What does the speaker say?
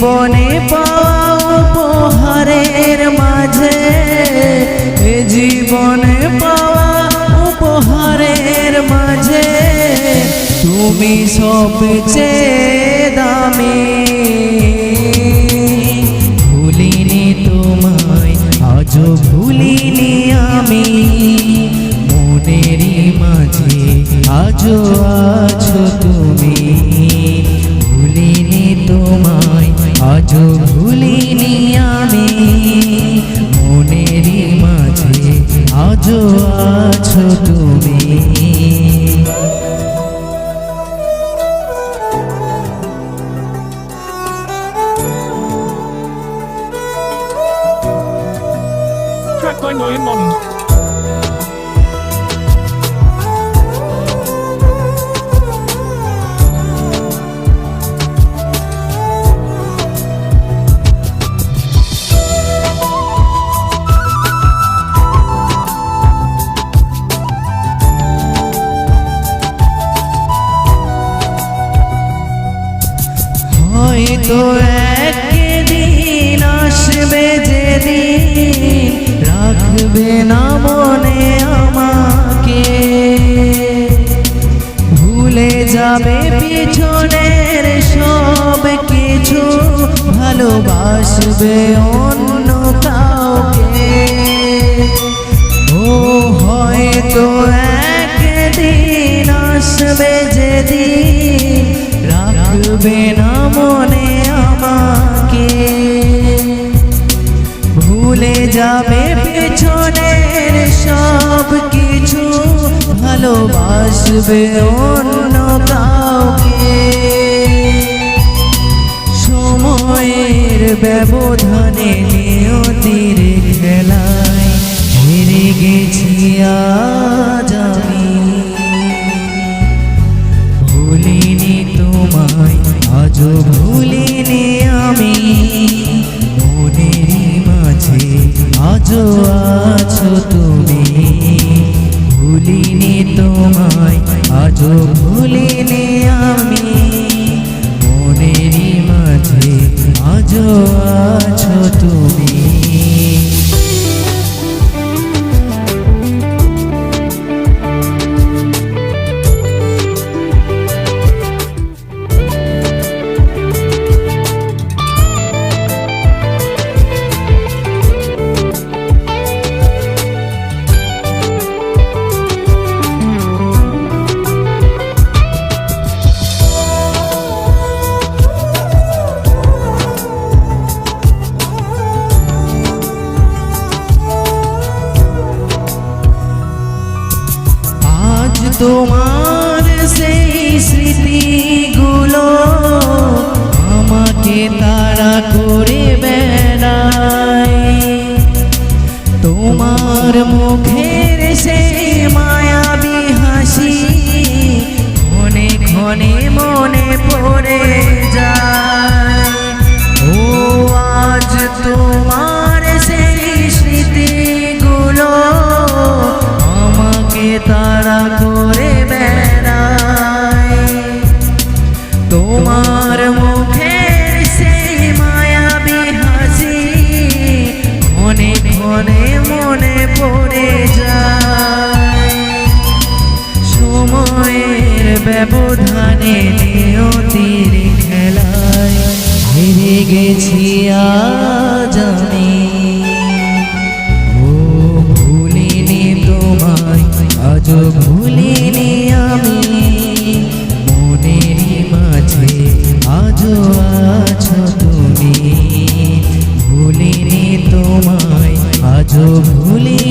জীবনে পাওয়া উপহারের মাঝে, জীবনে পাওয়া উপহারের মাঝে তুমি সবচেয়ে দামি। ভুলিনি তোমায়, আজও ভুলিনি আমি, মনেরই মাঝে আজও আছো তুমি। ভুলিনি তোমায়, আজও ভুলিনি আমি, মনেরই মাঝে আজও আছো তুমি। Track by Noyan Moni. হয়তো একদিন আসবে যেদিন রাখবে না মনে আমাকে, ভুলে যাবে পিছনের সব কিছু, ভালোবাসবে অন্য কাউকে। ও হয়তো একদিন আসবে যেদিন রাখবে না মনে আমাকে, ভুলে যাবে পেছনের সব কিছু, ভালোবাসবে অন্য কাউকে। সময়ের ব্যবধানে নিয়তির খেলায় হেরে গেছি আজ আমি। ভুলিনি তোমায়, আজও ভুলিনি আমি, মনেরই মাঝে আজও আছো তুমি। ভুলিনি তোমায়, আজও ভুলিনি আমি, মনেরই মাঝে আজও আছো তুমি। তোমার সেই স্মৃতিগুলো আমাকে তাড়া করে বেড়ায়, তোমার মুখের সেই মায়াবী হাসি ক্ষণে ক্ষণে মনে পড়ে যায়। ও আজ তোমার সেই স্মৃতিগুলো আমাকে তাড়া করে বেড়ায়, তোমার মুখের সেই মায়াবী হাসি ক্ষণে ক্ষণে মনে পড়ে যায়। সময়ের ব্যবধানে নিয়তির খেলায় হেরে গেছি আজ আমি। আজও ভুলিনি আমি, মনেরই মাঝে আজও আছো তুমি। ভুলিনি তোমায়, আজও ভুলি